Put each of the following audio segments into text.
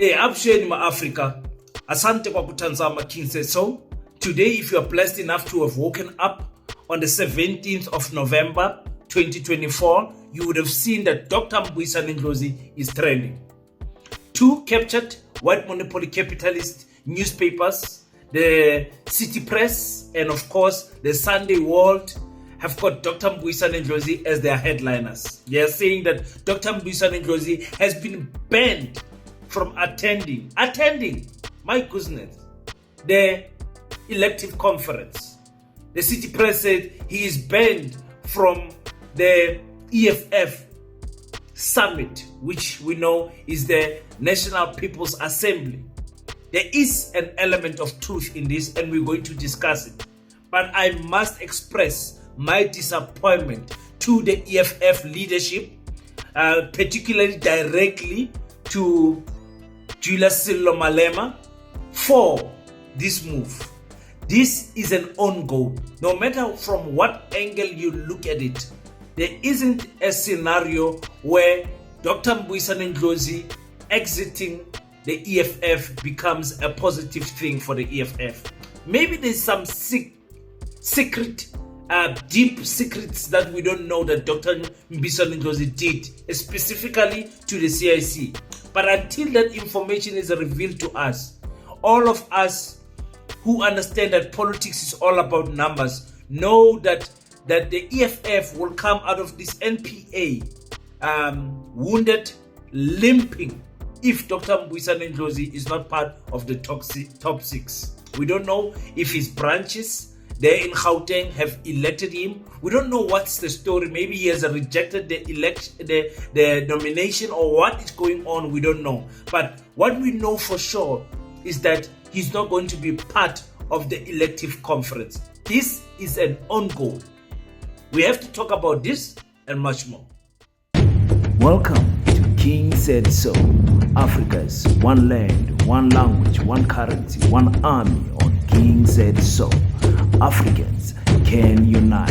Absheni ma-Africa, asante kwa kutanzama King Said So. Today, if you are blessed enough to have woken up on the 17th of November 2024, you would have seen that Dr. Mbuyiseni Ndlozi is trending. 2 captured white monopoly capitalist newspapers, the City Press, and of course the Sunday World, have got Dr. Mbuyiseni Ndlozi as their headliners. They are saying that Dr. Mbuyiseni Ndlozi has been banned from attending, my goodness, the elective conference. The City Press said he is banned from the EFF summit, which we know is the National People's Assembly. There is an element of truth in this, and we're going to discuss it. But I must express my disappointment to the EFF leadership, particularly directly to Julius Sillo Malema, for this move. This is an own goal. No matter from what angle you look at it, there isn't a scenario where Dr. Mbuyiseni Ndlozi exiting the EFF becomes a positive thing for the EFF. Maybe there's some secret, deep secrets that we don't know that Dr. Mbuyiseni Ndlozi did, specifically to the CIC. But until that information is revealed to us, all of us who understand that politics is all about numbers know that the EFF will come out of this NPA wounded, limping, if Dr. Mbuyiseni Ndlozi is not part of the top 6. We don't know if his branches there in Gauteng have elected him. We don't know what's the story. Maybe he has rejected the nomination, or what is going on. We don't know. But what we know for sure is that he's not going to be part of the elective conference. This is an own goal. We have to talk about this and much more. Welcome to King Said So, Africa's one land, one language, one currency, one army on King Said So. Africans can unite.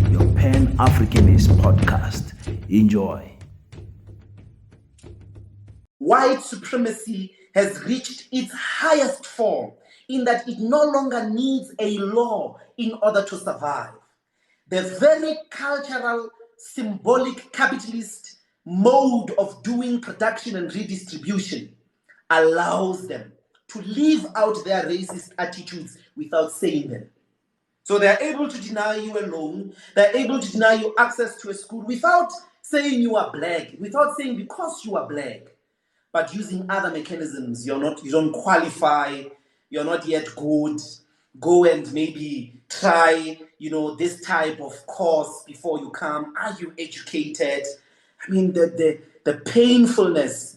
Your Pan-Africanist podcast. Enjoy. White supremacy has reached its highest form in that it no longer needs a law in order to survive. The very cultural, symbolic capitalist mode of doing production and redistribution allows them to live out their racist attitudes without saying them. So they're able to deny you a loan, they're able to deny you access to a school without saying you are black, without saying because you are black, but using other mechanisms. You don't qualify, you're not yet good, go and maybe try, this type of course before you come. Are you educated? I mean, the painfulness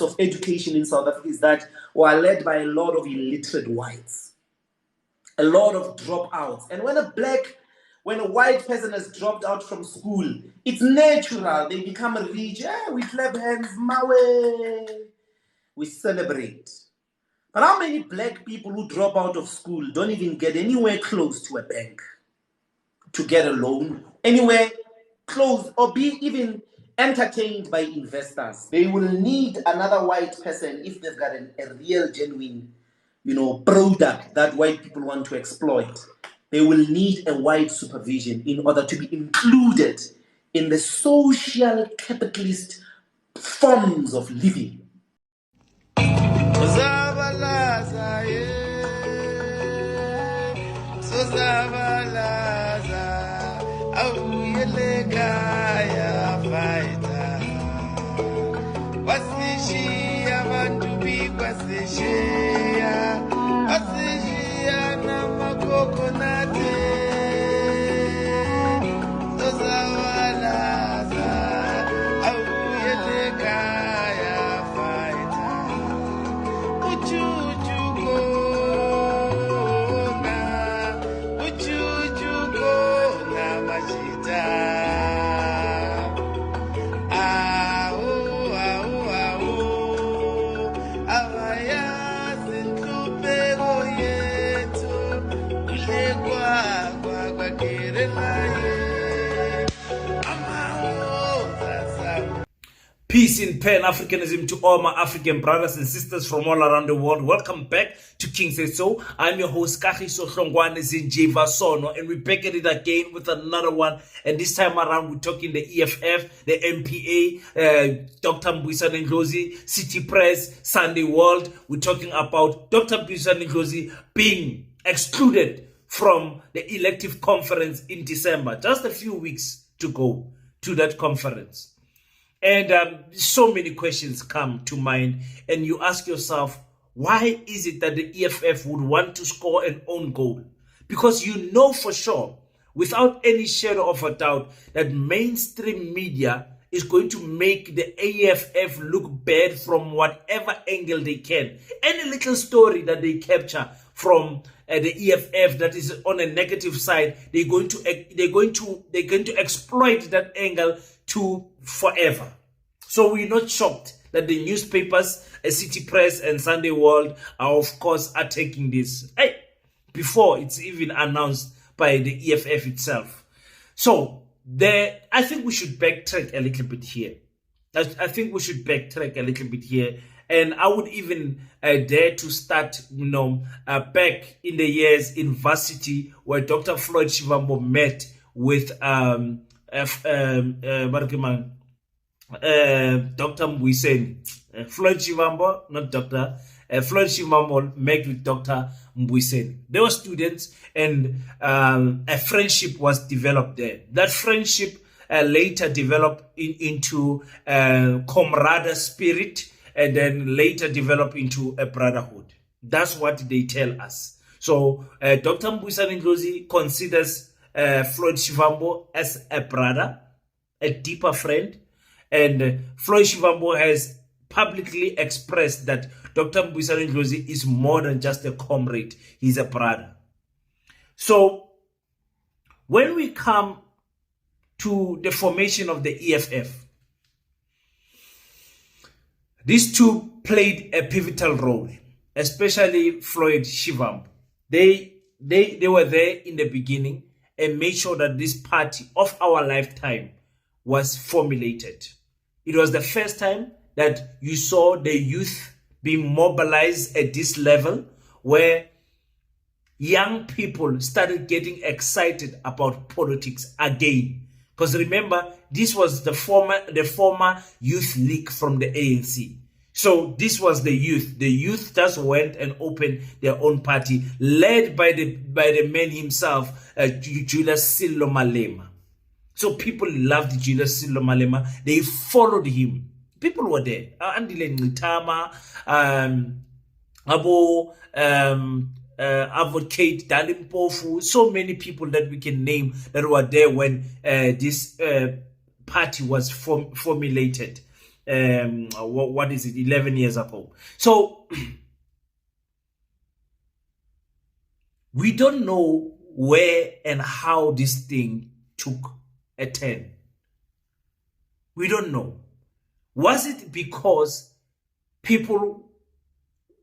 of education in South Africa is that we are led by a lot of illiterate whites, a lot of dropouts. And when a white person has dropped out from school, it's natural. They become rich. We clap hands, mawe. We celebrate. But how many black people who drop out of school don't even get anywhere close to a bank to get a loan, anywhere close, or be even entertained by investors? They will need another white person if they've got a real, genuine, product that white people want to exploit. They will need a white supervision in order to be included in the social capitalist forms of living. Peace in Pan-Africanism to all my African brothers and sisters from all around the world. Welcome back to King Says So. I'm your host, Kagiso Hlongwane Zinjiva Sono, and we're back at it again with another one. And this time around, we're talking the EFF, the MPA, Dr. Mbuyiseni Ndlozi, City Press, Sunday World. We're talking about Dr. Mbuyiseni Ndlozi being excluded from the elective conference in December. Just a few weeks to go to that conference. And so many questions come to mind, and you ask yourself, why is it that the EFF would want to score an own goal? Because you know for sure, without any shadow of a doubt, that mainstream media is going to make the EFF look bad from whatever angle they can. Any little story that they capture from the EFF that is on a negative side, they're going to exploit that angle to forever. So we're not shocked that the newspapers, City Press and Sunday World are taking this before it's even announced by the EFF itself. So I think we should backtrack a little bit here. And I would even dare to start, back in the years in varsity where Dr. Floyd Shivambu met with Dr. Mbuyiseni. Floyd Shivambu, not Dr. Floyd Shivambu met with Dr. Mbuyiseni. They were students, and a friendship was developed there. That friendship later developed into comrade spirit, and then later developed into a brotherhood. That's what they tell us. So Dr. Mbuyiseni Ndlozi considers Floyd Shivambu as a brother, a deeper friend, and Floyd Shivambu has publicly expressed that Dr. Mbuyiseni Ndlozi is more than just a comrade, he's a brother. So when we come to the formation of the EFF, these two played a pivotal role, especially Floyd Shivambu. They were there in the beginning and made sure that this party of our lifetime was formulated. It was the first time that you saw the youth being mobilized at this level, where young people started getting excited about politics again. Because remember, this was the former youth league from the ANC. So this was the youth. The youth just went and opened their own party, led by the man himself, Julius Sello Malema. So people loved Julius Sello Malema. They followed him. People were there. Andile Ngitama, Advocate Dalimpofu, so many people that we can name that were there when this party was formulated. 11 years ago. So we don't know where and how this thing took a turn. We don't know. Was it because people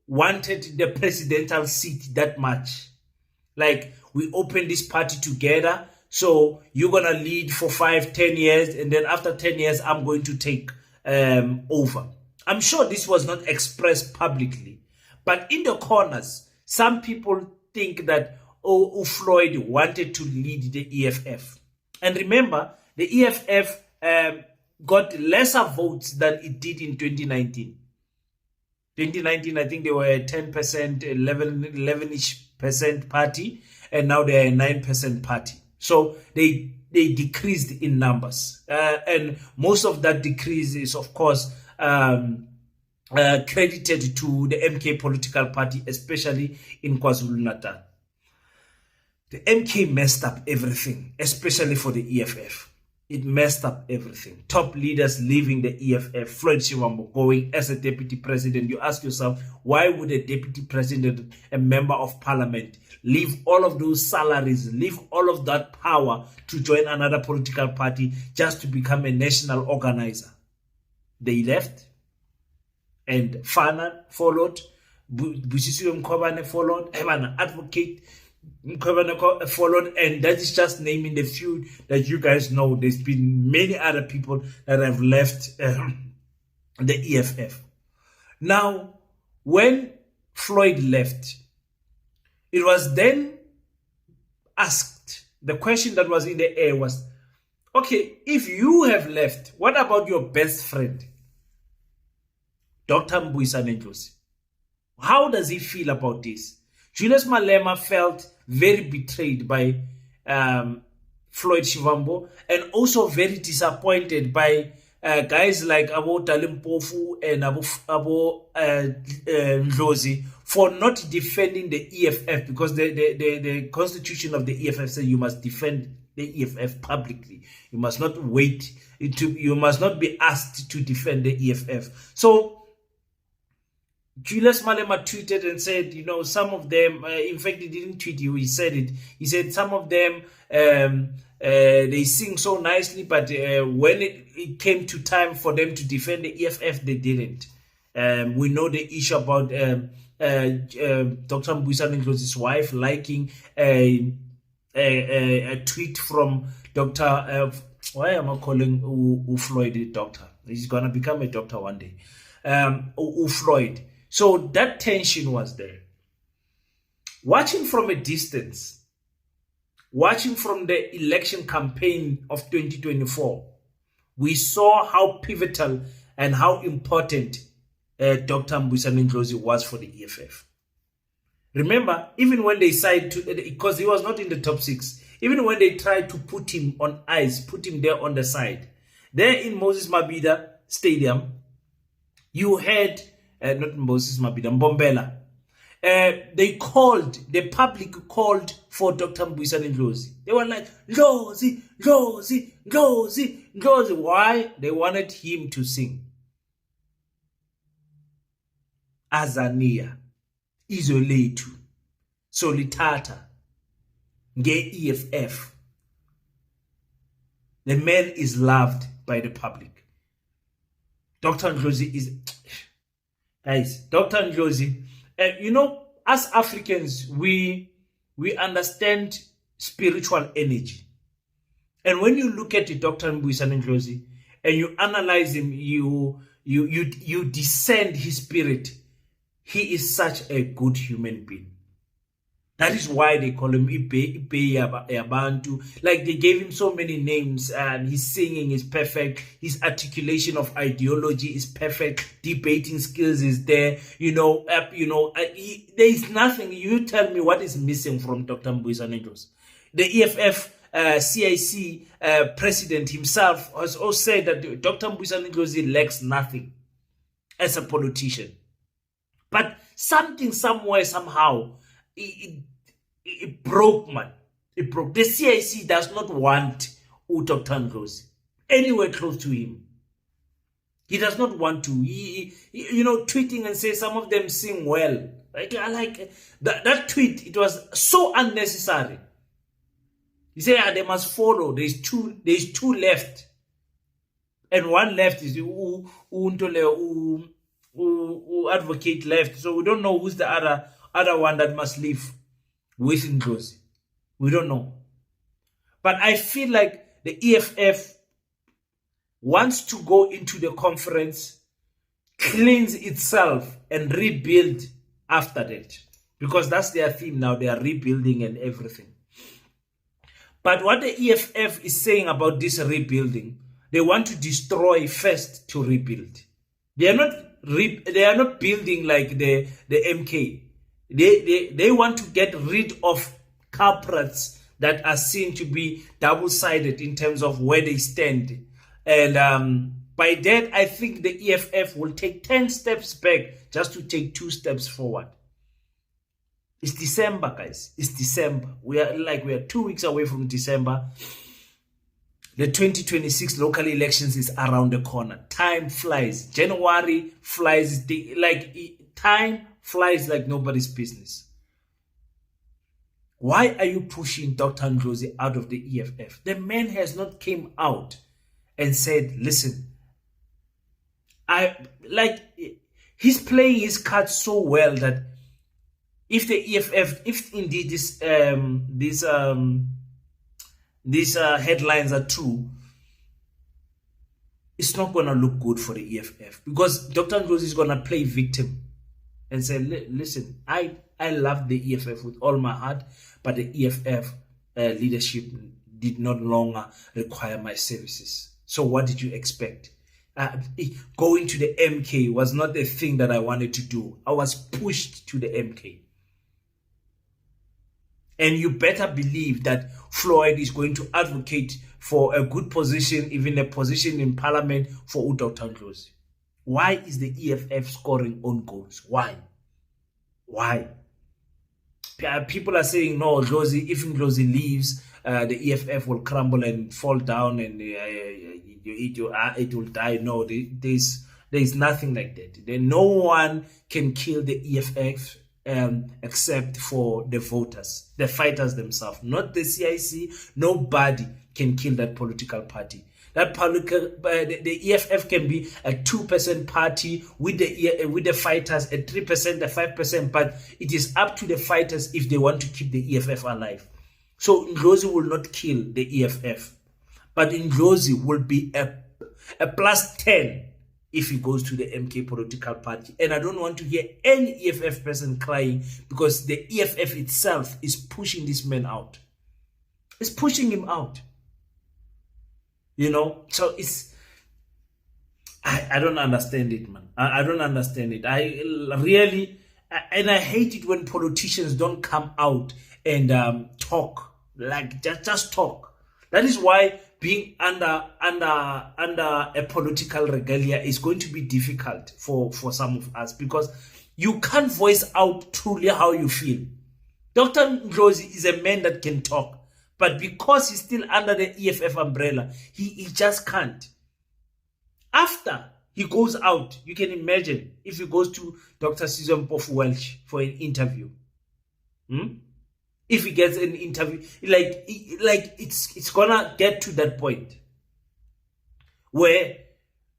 wanted the presidential seat that much? Like, we opened this party together, so you're gonna lead for 5-10 years, and then after 10 years I'm going to take over. I'm sure this was not expressed publicly, but in the corners, some people think that Floyd wanted to lead the EFF. And remember, the EFF got lesser votes than it did in 2019. 2019, I think they were a 10%, 11-ish% party, and now they are a 9% party. So they decreased in numbers. And most of that decrease is, of course, credited to the MK political party, especially in KwaZulu-Natal. The MK messed up everything, especially for the EFF. It messed up everything. Top leaders leaving the EFF, Floyd Shivambu going as a deputy president. You ask yourself, why would a deputy president, a member of parliament, leave all of those salaries, leave all of that power to join another political party just to become a national organizer? They left, and Fana followed, Busisiwe Mkhwebane followed, Advocate followed, and that is just naming the few that you guys know. There's been many other people that have left the EFF. Now, when Floyd left, it was then asked, the question that was in the air was, okay, if you have left, what about your best friend, Dr. Mbuyiseni Ndlozi? How does he feel about this? Julius Malema felt very betrayed by Floyd Shivambu, and also very disappointed by guys like Abo Dalimpofu and Abo Ndlozi for not defending the EFF, because the constitution of the EFF says you must defend the EFF publicly. You must not wait you must not be asked to defend the EFF. So Julius Malema tweeted and said, you know, some of them, in fact, he didn't tweet you, he said it. He said some of them, they sing so nicely, but when it came to time for them to defend the EFF, they didn't. We know the issue about Dr. Mbuyiseni Ndlozi's wife liking a tweet from Dr. Why am I calling Floyd a doctor? He's going to become a doctor one day. Floyd. So that tension was there. Watching from a distance, watching from the election campaign of 2024, we saw how pivotal and how important Dr. Mbuyiseni Ndlozi was for the EFF. Remember, even when they decided to, because he was not in the top 6, even when they tried to put him on ice, put him there on the side, there in Moses Mabhida Stadium, you had not Moses Mabhida, Mbombela. The public called for Dr. Mbuyiseni Ndlozi. They were like, Ndlozi, Ndlozi, Ndlozi, Ndlozi. Why? They wanted him to sing. Azania, Izoletu, Solitata, Nge EFF. The man is loved by the public. Dr. Ndlozi is... Guys, Dr. Ndlozi, you know, as Africans, we understand spiritual energy. And when you look at Dr. Mbuyiseni Ndlozi and you analyze him, you discern his spirit. He is such a good human being. That is why they call him Ipe Yabantu. Like, they gave him so many names, and his singing is perfect. His articulation of ideology is perfect. Debating skills is there. There is nothing. You tell me what is missing from Dr. Mbuyiseni Ndlozi. The EFF CIC president himself has also said that Dr. Mbuyiseni Ndlozi lacks nothing as a politician. But something, somewhere, somehow, it broke, man. It broke. The CIC does not want Dr. Ndlozi anywhere close to him. He does not want to. Tweeting and say some of them sing well. I like that tweet. It was so unnecessary. He said, they must follow. There's two left. And one left is who advocate left. So we don't know who's the other one that must leave with Ndlozi. We don't know. But I feel like the EFF wants to go into the conference, cleanse itself, and rebuild after that. Because that's their theme now. They are rebuilding and everything. But what the EFF is saying about this rebuilding, they want to destroy first to rebuild. They are not building like the MK. They want to get rid of culprits that are seen to be double-sided in terms of where they stand. And by that, I think the EFF will take 10 steps back just to take 2 steps forward. It's December, guys. It's December. We are 2 weeks away from December. The 2026 local elections is around the corner. Time flies. January flies. Time flies like nobody's business. Why are you pushing Dr. Ndlozi out of the EFF? The man has not came out and said, listen, he's playing his cards so well that if the EFF, if indeed these headlines are true, it's not going to look good for the EFF, because Dr. Ndlozi is going to play victim and say, listen, I love the EFF with all my heart, but the EFF leadership did not longer require my services. So what did you expect? Going to the MK was not the thing that I wanted to do. I was pushed to the MK. And you better believe that Floyd is going to advocate for a good position, even a position in parliament for Dr. Ndlozi. Why is the EFF scoring own goals? Why? People are saying, no, Ndlozi, if Ndlozi leaves, the EFF will crumble and fall down and it will die. No, there's nothing like that. No one can kill the EFF except for the voters, the fighters themselves, not the CIC. Nobody can kill that political party. That the EFF can be a 2% party with the fighters, a 3%, a 5%, but it is up to the fighters if they want to keep the EFF alive. So Ndlozi will not kill the EFF, but Ndlozi will be a plus 10 if he goes to the MK political party. And I don't want to hear any EFF person crying, because the EFF itself is pushing this man out. It's pushing him out. So it's, I don't understand it, man. I don't understand it. I really, and I hate it when politicians don't come out and talk, like just talk. That is why being under a political regalia is going to be difficult for some of us, because you can't voice out truly how you feel. Dr. Ndlozi is a man that can talk, but because he's still under the EFF umbrella, he just can't. After he goes out, you can imagine if he goes to Dr. Susan Mpofu-Welch for an interview. If he gets an interview, like it's gonna get to that point where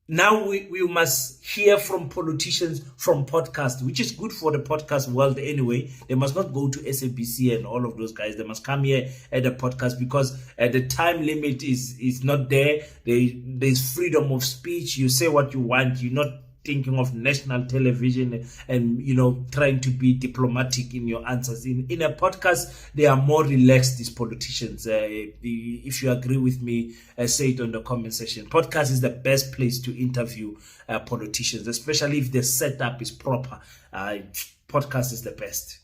now we must hear from politicians from podcasts, which is good for the podcast world anyway. They must not go to SABC and all of those guys. They must come here at the podcast, because the time limit is not there. There's freedom of speech. You say what you want. You're not thinking of national television and trying to be diplomatic in your answers. In a podcast, they are more relaxed, these politicians. If you agree with me, say it on the comment section. Podcast is the best place to interview politicians, especially if the setup is proper. Podcast is the best,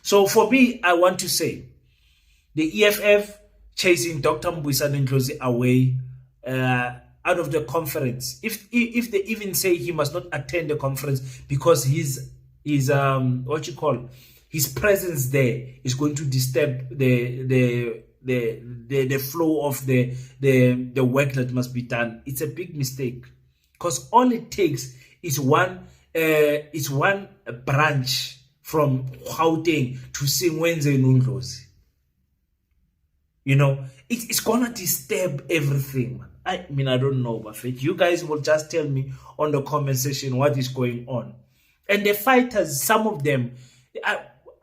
So for me, I want to say the EFF chasing Dr. Mbuyiseni Ndlozi away out of the conference. If they even say he must not attend the conference because his presence there is going to disturb the flow of the work that must be done, it's a big mistake, because all it takes is one branch from Gauteng to Singwenze Ndlozi. It's gonna disturb everything, man. I don't know, but you guys will just tell me on the comment section what is going on. And the fighters, some of them,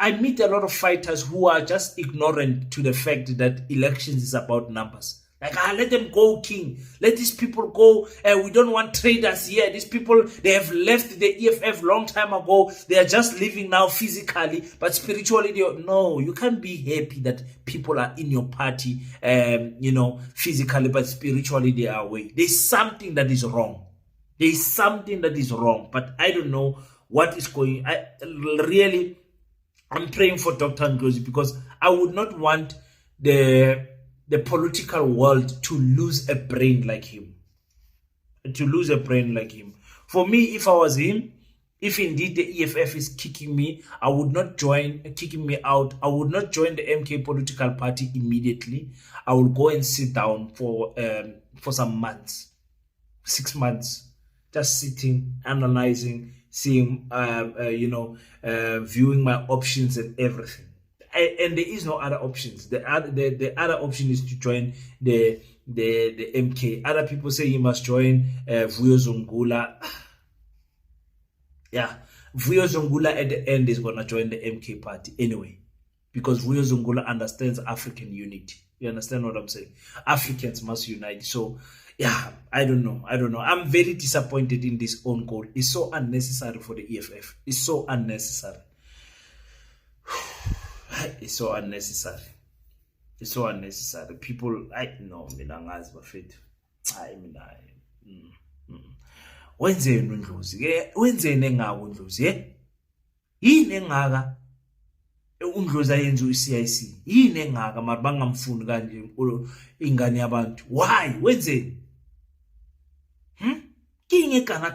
I meet a lot of fighters who are just ignorant to the fact that elections is about numbers. Like, let them go, King. Let these people go. We don't want traders here. These people, they have left the EFF long time ago. They are just living now physically, but spiritually, no, you can't be happy that people are in your party, physically, but spiritually they are away. There's something that is wrong. There's something that is wrong, but I don't know what is going. I'm praying for Dr. Ndlozi, because I would not want the political world to lose a brain like him. For me, if I was him, if indeed the EFF is kicking me out, I would not join the MK political party immediately. I will go and sit down for some months, 6 months, just sitting, analyzing, seeing, viewing my options and everything. And there is no other options. The other option is to join the MK. Other people say you must join Vuyo Zongula. Yeah, Vuyo Zongula at the end is going to join the MK party anyway, because Vuyo Zongula understands African unity. You understand what I'm saying? Africans must unite. So yeah, I don't know. I'm very disappointed in this own goal. It's so unnecessary for the EFF. It's so unnecessary. It's so unnecessary. It's so unnecessary. People, I know, minangazi bafethu. Hayi mina. Wenzeni uNdlozi ke? Wenzeni engaka uNdlozi yini engaka uNdlozi ayenza uCIC? Yini engaka mara bangamfuni kanje ingane yabantu? Why? Wenzeni? Kinge kana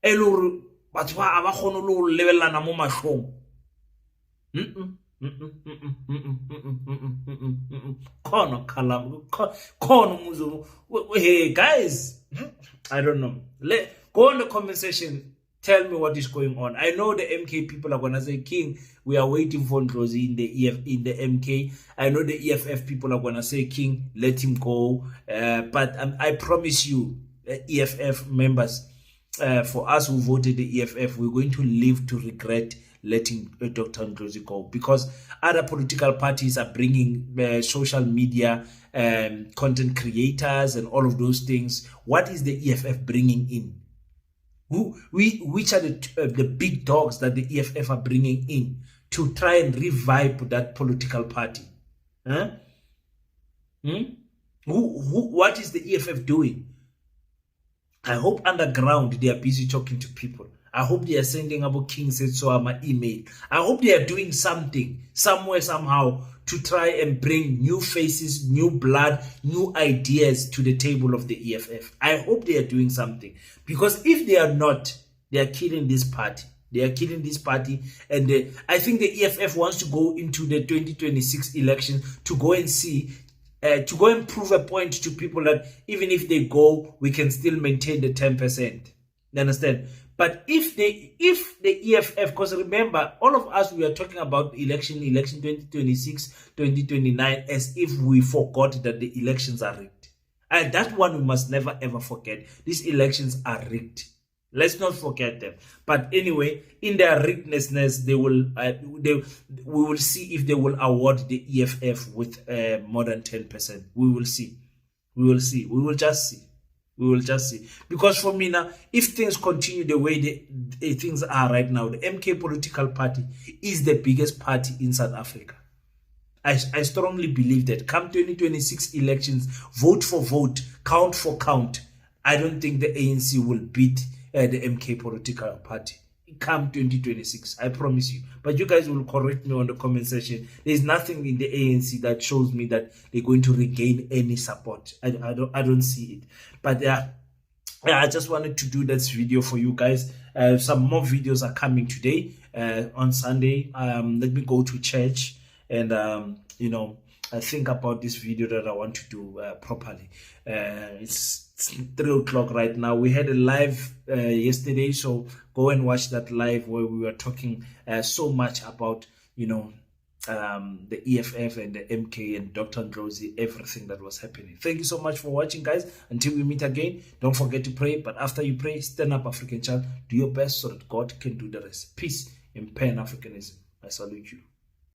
eluru batho ba aba khona lo lebellana mo mahlong. Hey guys, I don't know. Go on the comment section. Tell me what is going on. I know the MK people are gonna say, King, we are waiting for Ndlozi in the MK. I know the EFF people are gonna say, King, let him go. But I promise you, EFF members, for us who voted the EFF, we're going to live to regret letting Dr. Ndlozi go, because other political parties are bringing social media content creators and all of those things. What is the EFF bringing in? Which are the big dogs that the EFF are bringing in to try and revive that political party? What is the EFF doing? I hope underground they are busy talking to people. I hope they are sending about King Said So my email. I hope they are doing something, somewhere, somehow, to try and bring new faces, new blood, new ideas to the table of the EFF. I hope they are doing something. Because if they are not, they are killing this party. They are killing this party. And I think the EFF wants to go into the 2026 election to go and see, to go and prove a point to people that even if they go, we can still maintain the 10%. You understand? But if the EFF, because remember, all of us, we are talking about election 2026, 2029, as if we forgot that the elections are rigged. And that one we must never ever forget. These elections are rigged. Let's not forget them. But anyway, in their riggedness, we will see if they will award the EFF with more than 10%. We will see. We will see. We will just see. We will just see. Because for me now, if things continue the way the things are right now, the MK political party is the biggest party in South Africa. I strongly believe that come 2026 elections, vote for vote, count for count, I don't think the ANC will beat the MK political party. Come 2026, I promise you. But you guys will correct me on the comment section. There's nothing in the ANC that shows me that they're going to regain any support. I don't see it. But yeah, I just wanted to do this video for you guys. Some more videos are coming today on Sunday. Let me go to church and I think about this video that I want to do properly. It's 3 o'clock right now. We had a live yesterday, so go and watch that live where we were talking so much about the EFF and the MK and Dr. Ndlozi, everything that was happening. Thank you so much for watching, guys. Until we meet again, don't forget to pray. But after you pray, stand up, African child. Do your best so that God can do the rest. Peace and Pan-Africanism. I salute you.